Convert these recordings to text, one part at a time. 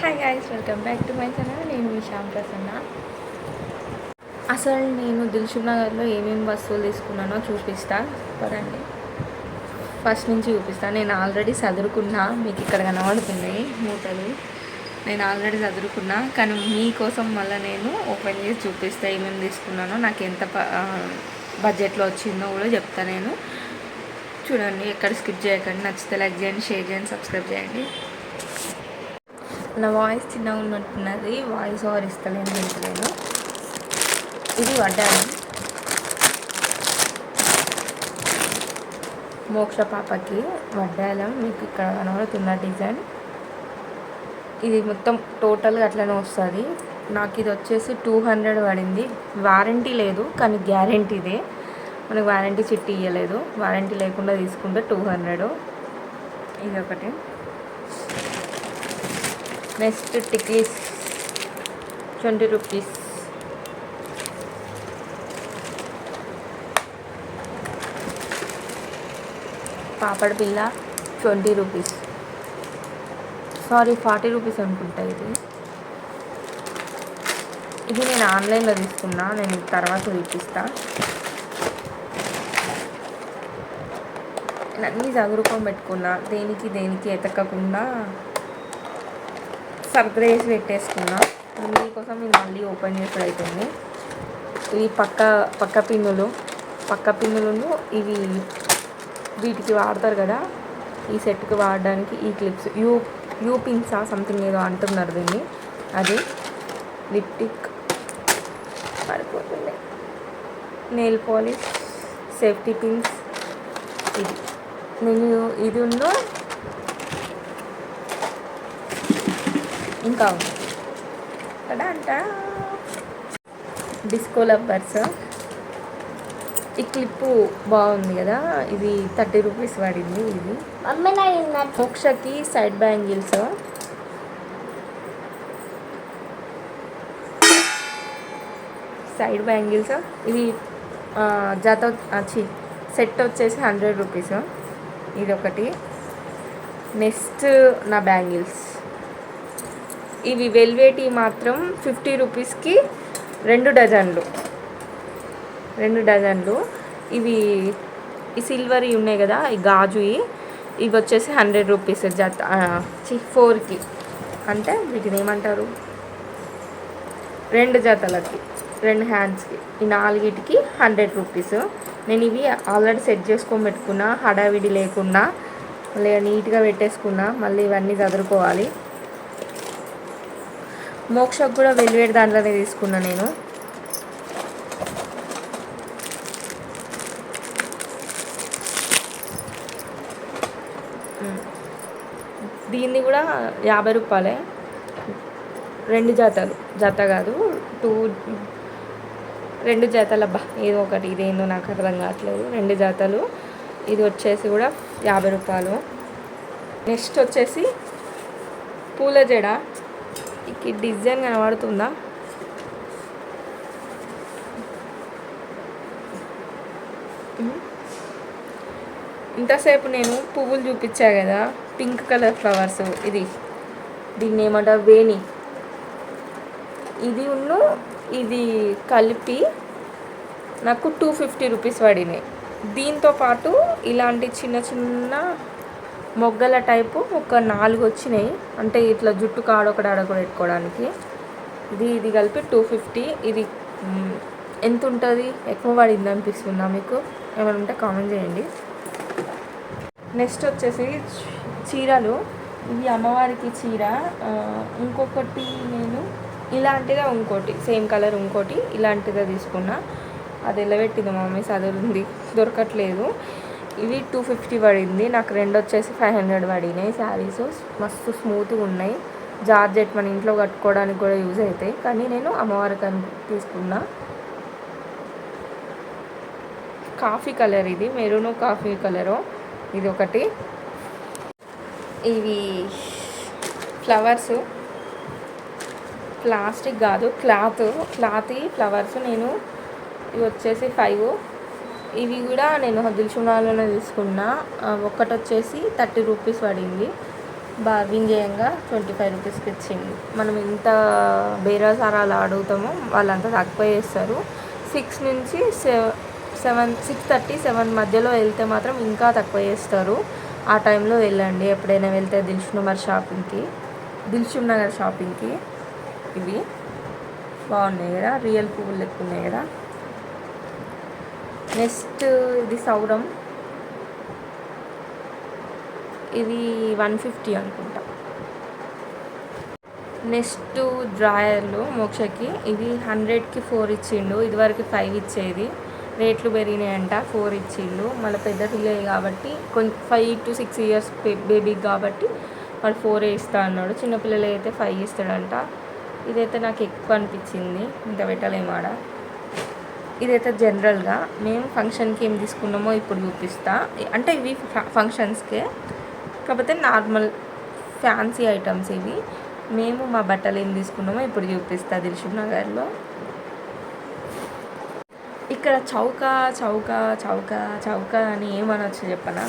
Hi guys, welcome back to my channel. నేను మీ శ్యామ్ ప్రసన్న. అసలు నేను దిల్సుఖ్ నగర్లో ఏమేమి వస్తువులు తీసుకున్నానో చూపిస్తా పదండి. ఫస్ట్ నుంచి చూపిస్తాను. నేను ఆల్రెడీ చదువుకున్నా, మీకు ఇక్కడ కనబడుతున్నాయి మూటలు. నేను ఆల్రెడీ చదువుకున్నా, కానీ మీకోసం మళ్ళీ నేను ఓపెన్ చేసి చూపిస్తా ఏమేమి తీసుకున్నానో, నాకు ఎంత బడ్జెట్లో వచ్చిందో కూడా చెప్తాను. నేను చూడండి, ఎక్కడ స్కిప్ చేయకండి. నచ్చితే లైక్ చేయండి, షేర్ చేయండి, సబ్స్క్రైబ్ చేయండి. నా వాయిస్ చిన్నగా ఉన్నట్టున్నది, వాయిస్ ఓవర్ ఇస్తలేను వింటలేను. ఇది వడ్డానం, మోక్ష పాపకి వడ్డాలం. మీకు ఇక్కడ కనబడుతున్న డిజైన్ ఇది మొత్తం టోటల్గా అట్లనే వస్తుంది. నాకు ఇది వచ్చేసి 200 పడింది. వారంటీ లేదు, కానీ గ్యారంటీదే. మనకు వారంటీ చిట్టి ఇవ్వలేదు, వారంటీ లేకుండా తీసుకుంటే 200. ఇది ఒకటి. Next tikkis 20 rupees. పాపడ్ బిల్ల 20 రూపీస్, సారీ 40 రూపీస్ అనుకుంటా. ఇది నేను ఆన్లైన్లో తీసుకున్నా, నేను తర్వాత చూపిస్తా. నేను అన్నీ చదువుకొని పెట్టుకున్నా, దేనికి ఎతకకుండా సర్ప్రైజ్ పెట్టేసుకున్నా. దీనికోసం నేను మళ్ళీ ఓపెన్ చేసుడు అవుతుంది. ఇవి పక్క పిన్నులను ఇవి వీటికి వాడతారు కదా, ఈ సెట్కి వాడడానికి ఈ క్లిప్స్ యూ పిన్సా సంథింగ్ ఏదో అంటున్నారు దీన్ని. అది లిప్టిక్ పడిపోతుంది. Nail polish, safety pins. నేను ఇది ఉన్ను ఇంకా అంట డిస్కో లబ్బర్స్. ఈ క్లిప్పు బాగుంది కదా, ఇది 30 రూపీస్ పడింది. ఇది మోక్షకి సైడ్ బ్యాంగిల్స్. ఇది సెట్ వచ్చేసి 100 రూపీస్. ఇది ఒకటి. నెక్స్ట్ నా బ్యాంగిల్స్ ఇవి వెల్వేటీ మాత్రం 50 రూపీస్కి 2 డజన్లు. ఇవి ఈ సిల్వర్ ఉన్నాయి కదా, ఈ గాజు ఇవి వచ్చేసి 100 రూపీస్ జత. 4కి అంటే వీటిని ఏమంటారు, 2 జతలకి, 2 హ్యాండ్స్కి. ఈ 4కి 100 రూపీస్. నేను ఇవి ఆల్రెడీ సెట్ చేసుకొని పెట్టుకున్నా, హడావిడి లేకుండా నీట్గా పెట్టేసుకున్నా. మళ్ళీ ఇవన్నీ చదువుకోవాలి. మోక్షకు కూడా వెల్వేట్ దాంట్లోనే తీసుకున్నా నేను. దీన్ని కూడా 50 రూపాయలే. 2 జతలు, జత కాదు 2 జతలు. అబ్బా ఏదో ఒకటి, ఇదేందో నాకు అర్థం కావట్లేదు. 2 జతలు. ఇది వచ్చేసి కూడా 50 రూపాయలు. నెక్స్ట్ వచ్చేసి పూల జడ. ఈ డిజైన్ కనబడుతుందా, ఇంతసేపు నేను పువ్వులు చూపించా కదా, పింక్ కలర్ ఫ్లవర్స్. దీన్ని ఏమంటారు, వేణి. ఇది కలిపి నాకు 250 రూపీస్ పడినాయి. దీంతోపాటు ఇలాంటి చిన్న చిన్న మొగ్గల టైపు ఒక 4 వచ్చినాయి. అంటే ఇట్లా జుట్టుకు ఆడొకటి పెట్టుకోవడానికి. ఇది కలిపి 250. ఇది ఎంత ఉంటుంది, ఎక్కువ పడింది అనిపిస్తుందా మీకు? ఏమైనా ఉంటే కామెంట్ చేయండి. నెక్స్ట్ వచ్చేసి చీరలు. ఇవి అమ్మవారికి చీర. ఇంకొకటి నేను ఇలాంటిదే ఇంకోటి సేమ్ కలర్ ఇంకోటి ఇలాంటిదే తీసుకున్నా. అది ఎలా పెట్టింది మమ్మీ, చదువుంది దొరకట్లేదు. ఇవి 250 పడింది. నాకు 2 వచ్చేసి 500 పడినాయి. శారీస్ మస్తు స్మూత్గా ఉన్నాయి. జార్జెట్ మన ఇంట్లో కట్టుకోవడానికి కూడా యూజ్ అవుతాయి, కానీ నేను అమ్మవారికి తీసుకున్నా. కాఫీ కలర్, ఇది మెరూన్ కాఫీ కలరు. ఇది ఒకటి. ఇవి ఫ్లవర్స్, ప్లాస్టిక్ కాదు క్లాత్ ఫ్లవర్స్. నేను ఇవి వచ్చేసి 5. ఇవి కూడా నేను దిల్సుఖ్నగర్లోనే తీసుకున్నా. ఒకటి వచ్చేసి 30 రూపీస్ పడింది. బార్గింగ్ చేయంగా 25 రూపీస్కి ఇచ్చింది. మనం ఎంత బేరసారాలు అడుగుతామో వాళ్ళంతా తక్కువ చేస్తారు. 6 నుంచి 6:30 7 మధ్యలో వెళ్తే మాత్రం ఇంకా తక్కువ చేస్తారు. ఆ టైంలో వెళ్ళండి ఎప్పుడైనా వెళ్తే దిల్షుక్ నగర్ షాపింగ్కి. ఇవి బాగున్నాయి కదా, రియల్ పువ్వులు లెక్క ఉన్నాయి కదా. నెక్స్ట్ ఇది సౌరం, ఇది 150 అనుకుంటా. నెక్స్ట్ డ్రాయర్లు మోక్షకి, ఇది 100కి 4 ఇచ్చిండు. ఇదివరకు 5 ఇచ్చేది, రేట్లు పెరిగినాయంట 4 ఇచ్చిండు. మళ్ళీ పెద్ద పిల్లలు కాబట్టి 5 to 6 years బేబీకి కాబట్టి వాడు 4 ఇస్తా అన్నాడు. చిన్నపిల్లలు అయితే 5 ఇస్తాడంట. ఇదైతే నాకు ఎక్కువ అనిపించింది, ఇంకా పెట్టలేమాడ. ఇదైతే జనరల్గా మేము ఫంక్షన్కి ఏం తీసుకున్నామో ఇప్పుడు చూపిస్తా. అంటే ఇవి ఫంక్షన్స్కే, కాకపోతే నార్మల్ ఫ్యాన్సీ ఐటమ్స్ ఇవి. మేము మా బట్టలు ఏం తీసుకున్నామో ఇప్పుడు చూపిస్తా దిల్షుక్ నగర్లో. ఇక్కడ చౌక అని ఏమనొచ్చు చెప్పనా?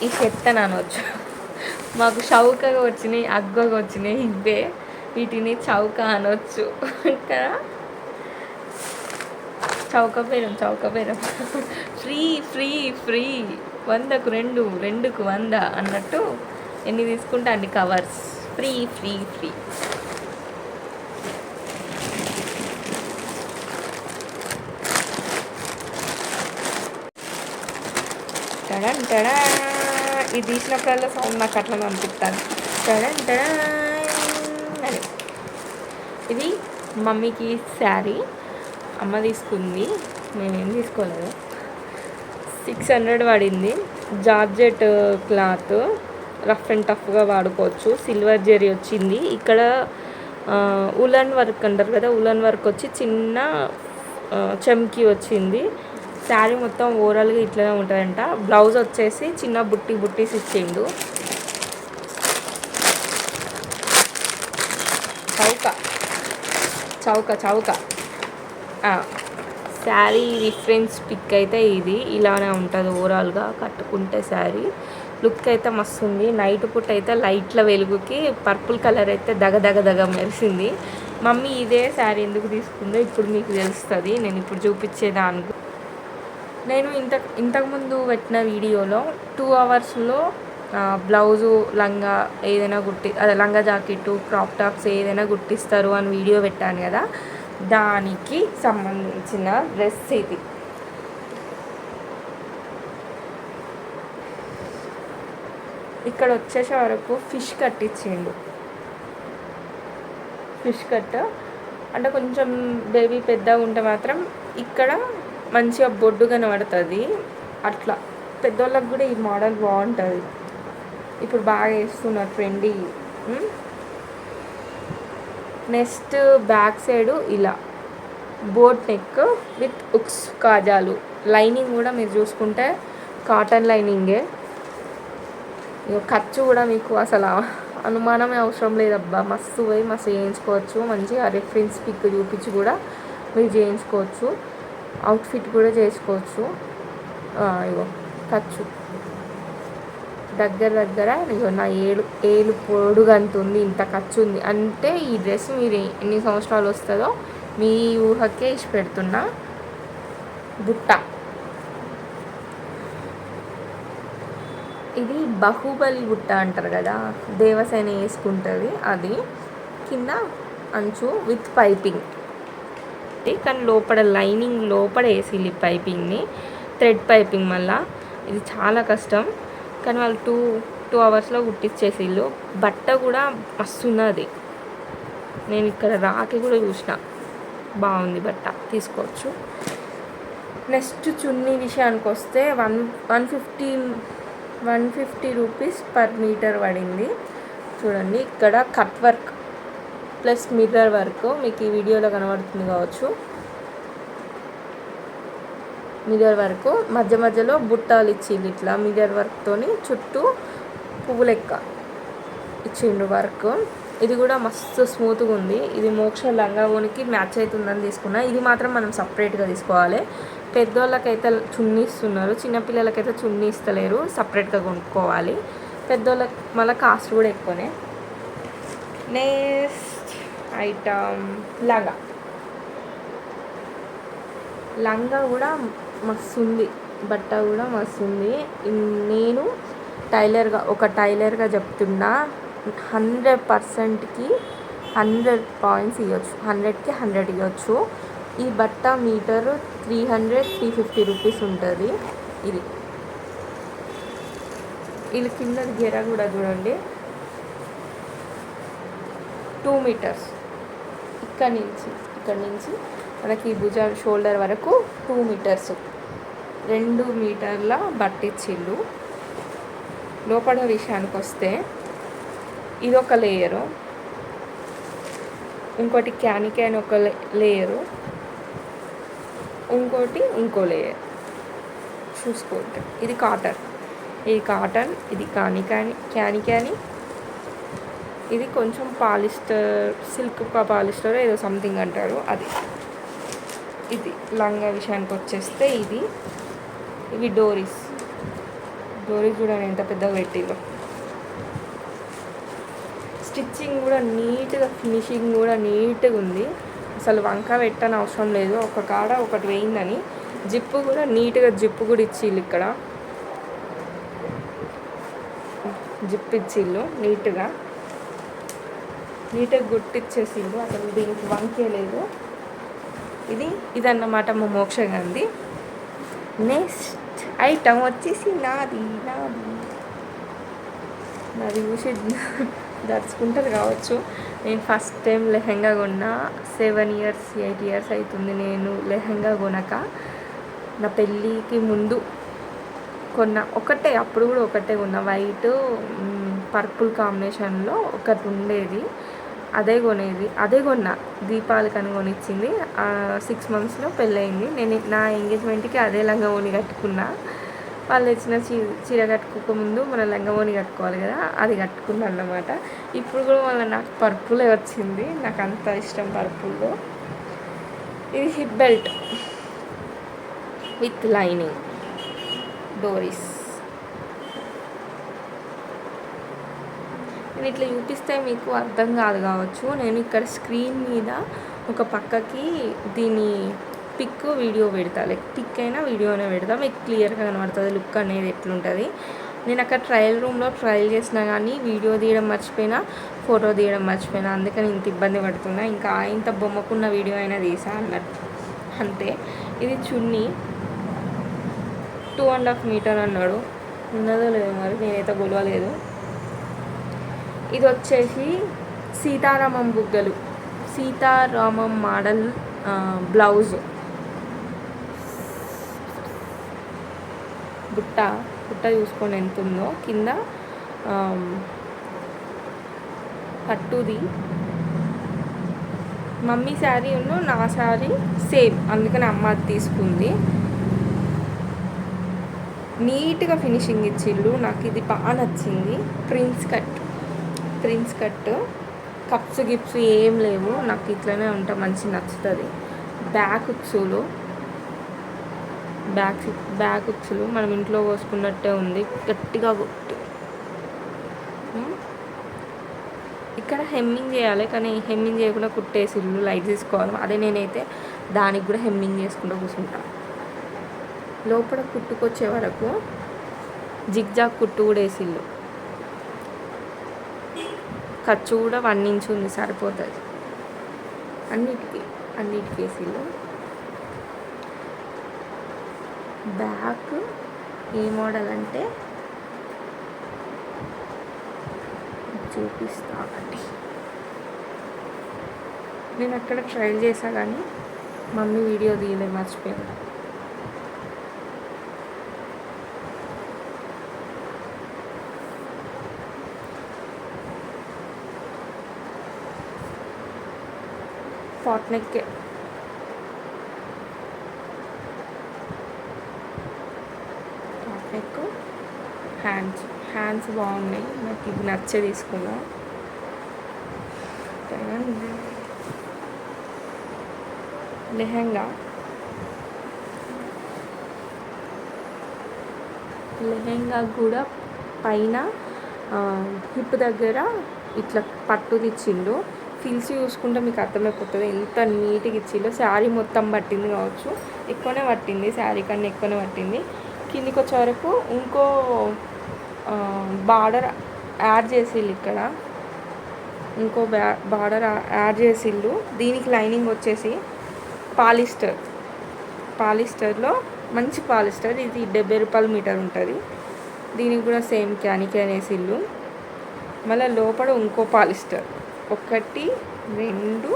ఈ చెత్త అనొచ్చు. మాకు చౌకగా వచ్చినాయి, అగ్గగా వచ్చినాయి ఇవే, వీటిని చౌక అనొచ్చు ఇక్కడ. చౌక బేరం ఫ్రీ 100కు 2కు 100 అన్నట్టు ఎన్ని తీసుకుంటే అన్ని కవర్స్ ఫ్రీ. టడా ఇది తీసినప్పుడల్లా సౌండ్ నాకు అట్లా అనిపిస్తాను. టడా అని. ఇది మమ్మీకి శారీ అమ్మ తీసుకుంది, మేమేం తీసుకోలేదు. 600 పడింది. జార్జెట్ క్లాత్, రఫ్ అండ్ టఫ్గా వాడుకోవచ్చు. సిల్వర్ జరీ వచ్చింది. ఇక్కడ ఉలన్ వర్క్ అంటారు కదా, ఉలన్ వర్క్ వచ్చి చిన్న చమ్కీ వచ్చింది. శారీ మొత్తం ఓవరాల్గా ఇట్లనే ఉంటుందంట. బ్లౌజ్ వచ్చేసి చిన్న బుట్టీస్ ఇచ్చిండు. చౌక శారీ రిఫరెన్స్ పిక్ అయితే ఇది ఇలానే ఉంటుంది. ఓవరాల్గా కట్టుకుంటే శారీ లుక్ అయితే మస్తు ఉంది. నైట్ పూట అయితే లైట్ల వెలుగుకి పర్పుల్ కలర్ అయితే దగ మెరిసింది. మమ్మీ ఇదే శారీ ఎందుకు తీసుకుందో ఇప్పుడు మీకు తెలుస్తుంది, నేను ఇప్పుడు చూపించేదానికి. నేను ఇంతకుముందు పెట్టిన వీడియోలో 2 అవర్స్లో బ్లౌజు లంగా ఏదైనా లంగా జాకెట్టు క్రాప్ టాప్స్ ఏదైనా గుట్టిస్తారు అని వీడియో పెట్టాను కదా, దానికి సంబంధించిన డ్రెస్ ఇది. ఇక్కడ వచ్చేసే వరకు ఫిష్ కట్ ఇచ్చిండు. ఫిష్ కట్ అంటే కొంచెం బేబీ పెద్దగా ఉంటే మాత్రం ఇక్కడ మంచిగా బొడ్డు కనబడుతుంది. అట్లా పెద్దోళ్ళకి కూడా ఈ మోడల్ బాగుంటుంది. ఇప్పుడు బాగా వేస్తున్నారు ట్రెండీ. నెక్స్ట్ బ్యాక్ సైడు ఇలా బోట్ నెక్ విత్ ఉక్స్ కాజాలు. లైనింగ్ కూడా మీరు చూసుకుంటే కాటన్ లైనింగే. ఖర్చు కూడా మీకు అసలు అనుమానమే అవసరం లేదబ్బా, మస్తు చేయించుకోవచ్చు. మంచిగా రిఫరెన్స్ పిక్ చూపించి కూడా మీరు చేయించుకోవచ్చు. అవుట్ఫిట్ కూడా చేసుకోవచ్చు. ఇగో ఖర్చు దగ్గర ఇగో నా ఏలు పొడుగంత ఉంది, ఇంత ఖర్చు ఉంది. అంటే ఈ డ్రెస్ మీరు ఎన్ని సంవత్సరాలు వస్తుందో మీ ఊహకే ఇచ్చి పెడుతున్నా. బుట్ట ఇది బాహుబలి బుట్ట అంటారు కదా, దేవసేన వేసుకుంటుంది అది. కింద అంచు విత్ పైపింగ్, కానీ లోపల లైనింగ్ లోపల వేసి పైపింగ్ని థ్రెడ్ పైపింగ్. మళ్ళీ ఇది చాలా కష్టం, కానీ వాళ్ళు 2 అవర్స్లో కుట్టించేసిళ్ళు. బట్ట కూడా మస్తున్నది. నేను ఇక్కడ రాకి కూడా చూసిన, బాగుంది బట్ట, తీసుకోవచ్చు. నెక్స్ట్ చున్నీ విషయానికి వస్తే 150 రూపీస్ పర్ మీటర్ పడింది. చూడండి ఇక్కడ cut work plus mirror work మీకు ఈ వీడియోలో కనబడుతుంది కావచ్చు. మిర్రర్ వర్క్ మధ్యలో బుట్టాలు ఇచ్చిండు ఇట్లా మిర్రర్ వర్క్తోని, చుట్టూ పువ్వు లెక్క ఇచ్చిండు వర్క్. ఇది కూడా మస్తు స్మూత్గా ఉంది. ఇది మోక్ష లంగా ఓనికి మ్యాచ్ అవుతుందని తీసుకున్నా. ఇది మాత్రం మనం సపరేట్గా తీసుకోవాలి. పెద్దోళ్ళకైతే చున్నీ ఇస్తున్నారు, చిన్నపిల్లలకైతే చున్నీ ఇస్తలేరు, సపరేట్గా కొనుక్కోవాలి. పెద్దోళ్ళకి మళ్ళీ కాస్ట్ కూడా ఎక్కువనే. నెక్స్ట్ ఐటమ్ లంగా కూడా మస్తు ఉంది, బట్ట కూడా మస్తు ఉంది. నేను టైలర్గా చెప్తున్నా, 100%కి 100 పాయింట్స్ ఇవ్వచ్చు, 100కి 100 ఇవ్వచ్చు. ఈ బట్ట మీటరు 300-350 రూపీస్ ఉంటుంది. ఇది కింద గెర కూడా చూడండి, 2 మీటర్స్. ఇక్కడి నుంచి మనకి భుజం షోల్డర్ వరకు 2 మీటర్స్, 2 మీటర్ల బట్టిచ్చిళ్ళు. లోపల విషయానికి వస్తే ఇదొక లేయరు, ఇంకోటి క్యాన్ ఒక లేయరు, ఇంకో లేయర్. చూసుకోండి, ఇది కాటన్, ఇది క్యాన్, ఇది కొంచెం పాలిస్టర్, సిల్క్ పాలిస్టర్ ఏదో సంథింగ్ అంటారు అది. ఇది లంగా విషయానికి వచ్చేస్తే ఇవి డోరీస్ చూడండి ఎంత పెద్దగా పెట్టిలో. స్టిచ్చింగ్ కూడా నీట్గా, ఫినిషింగ్ కూడా నీట్గా ఉంది. అసలు వంక పెట్టని అవసరం లేదు, ఒక కాడ ఒకటి వేయిందని. జిప్పు కూడా నీట్గా కూడా ఇచ్చిళ్ళు, ఇక్కడ జిప్ ఇచ్చిళ్ళు నీట్గా గుట్టిచ్చేసిళ్ళు, అసలు దీనికి వంకే లేదు. ఇదన్నమాట మా మోక్షగాంధీ. నెక్స్ట్ ఐటమ్ వచ్చేసి నాది చూసి దర్చుకుంటారు కావచ్చు. నేను ఫస్ట్ టైం లెహెంగా కొన్నా, 7-8 ఇయర్స్ అవుతుంది నేను లెహెంగా కొనక. నా పెళ్ళికి ముందు కొన్నా, అప్పుడు కూడా ఒకటే కొన్నా, వైట్ పర్పుల్ కాంబినేషన్లో ఒకటి ఉండేది, అదే కొన్నా. దీపావళికి కొనిచ్చింది. 6 monthsలో పెళ్ళయింది. నేను నా ఎంగేజ్మెంట్కి అదే లంగావోని కట్టుకున్నా. వాళ్ళు తెచ్చిన చీర కట్టుకోకముందు మన లంగావోని కట్టుకోవాలి కదా, అది కట్టుకున్నా అన్నమాట. ఇప్పుడు కూడా మళ్ళీ నాకు పర్పులే వచ్చింది, నాకు అంత ఇష్టం పర్పుల్లో. ఇది హిప్ బెల్ట్ విత్ లైనింగ్, డోరీస్. నేను ఇట్లా చూపిస్తే మీకు అర్థం కాదు కావచ్చు. నేను ఇక్కడ స్క్రీన్ మీద ఒక పక్కకి దీని పిక్ వీడియో పెడతా, పిక్ అయినా వీడియో అయినా పెడతా, మీకు క్లియర్గా కనబడుతుంది లుక్ అనేది ఎట్లుంటుంది. నేను అక్కడ ట్రయల్ రూమ్లో ట్రయల్ చేసినా కానీ వీడియో తీయడం మర్చిపోయినా, ఫోటో తీయడం మర్చిపోయినా, అందుకని ఇంత ఇబ్బంది పడుతున్నా. ఇంకా ఇంత బొమ్మకున్న వీడియో అయినా తీసా అన్నట్టు అంతే. ఇది చున్నీ 2.5 మీటర్ అన్నాడు, ఉన్నదో లేదో మరి, నేనైతే గొలవలేదు. ఇది వచ్చేసి సీతారామం మోడల్ బ్లౌజ్. బుట్ట చూసుకొని ఎంత ఉందో, కింద పట్టుది. మమ్మీ శారీ నా శారీ సేమ్, అందుకని అమ్మ అది తీసుకుంది. నీట్గా ఫినిషింగ్ ఇచ్చిళ్ళు, నాకు ఇది బాగా నచ్చింది. ప్రిన్స్ కట్, కప్స్ గిప్స్ ఏం లేవు, నాకు ఇట్లనే ఉంటా, మంచి నచ్చుతుంది. బ్యాక్ ఉక్సులు మనం ఇంట్లో కోసుకున్నట్టే ఉంది, గట్టిగా కొట్టి. ఇక్కడ హెమ్మింగ్ చేయాలి, కానీ హెమ్మింగ్ చేయకుండా కుట్టేసిళ్ళు, లైట్ తీసుకోవాలి. అదే నేనైతే దానికి కూడా హెమ్మింగ్ చేసుకుంటూ కూర్చుంటాను. లోపల కుట్టుకొచ్చే వరకు జిగ్జాగ్ కుట్టు కూడా వేసిళ్ళు. ఖర్చు కూడా 1 ఇంచ్ ఉంది, సరిపోతుంది. అన్నిటికీ వేసిళ్ళు. బ్యాక్ ఏ మోడల్ అంటే చూపిస్తా ఒకటి. నేను అక్కడ ట్రయల్ చేసా కానీ మమ్మీ వీడియో తీయలేదు, మర్చిపోయాను. పాట్ నెక్, హ్యాండ్స్ బాగున్నాయి, నాకు ఇది నచ్చే తీసుకున్నా. లెహంగా లెహెంగా కూడా పైన హిప్ దగ్గర ఇట్లా పట్టుది ఇచ్చిండు. ఫిల్స్ చూసుకుంటే మీకు అర్థమైపోతుంది ఎంత నీట్గా ఇచ్చిండో. శారీ మొత్తం పట్టింది కావచ్చు, ఎక్కువనే పట్టింది, శారీ కన్నా ఎక్కువనే పట్టింది. కిందికి వచ్చే వరకు ఇంకో బార్డర్ యాడ్ చేసిళ్ళు, ఇక్కడ ఇంకో బార్డర్ యాడ్ చేసిళ్ళు. దీనికి లైనింగ్ వచ్చేసి పాలిస్టర్లో మంచి పాలిస్టర్, ఇది 70 రూపాయల మీటర్ ఉంటుంది. దీనికి కూడా సేమ్ క్యానికే అనేసిళ్ళు. మళ్ళీ లోపల ఇంకో పాలిస్టర్, 1 2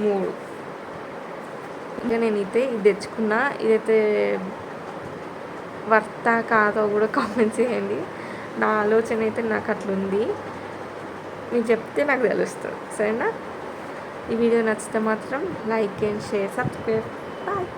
3. ఇంకా నేనైతే ఇది తెచ్చుకున్నా. ఇదైతే వర్తా కాదో కూడా కామెంట్ చేయండి. నా ఆలోచన అయితే నాకు అట్లుంది, మీరు చెప్తే నాకు తెలుస్తుంది. సరేనా? ఈ వీడియో నచ్చితే మాత్రం like and share, subscribe. Bye.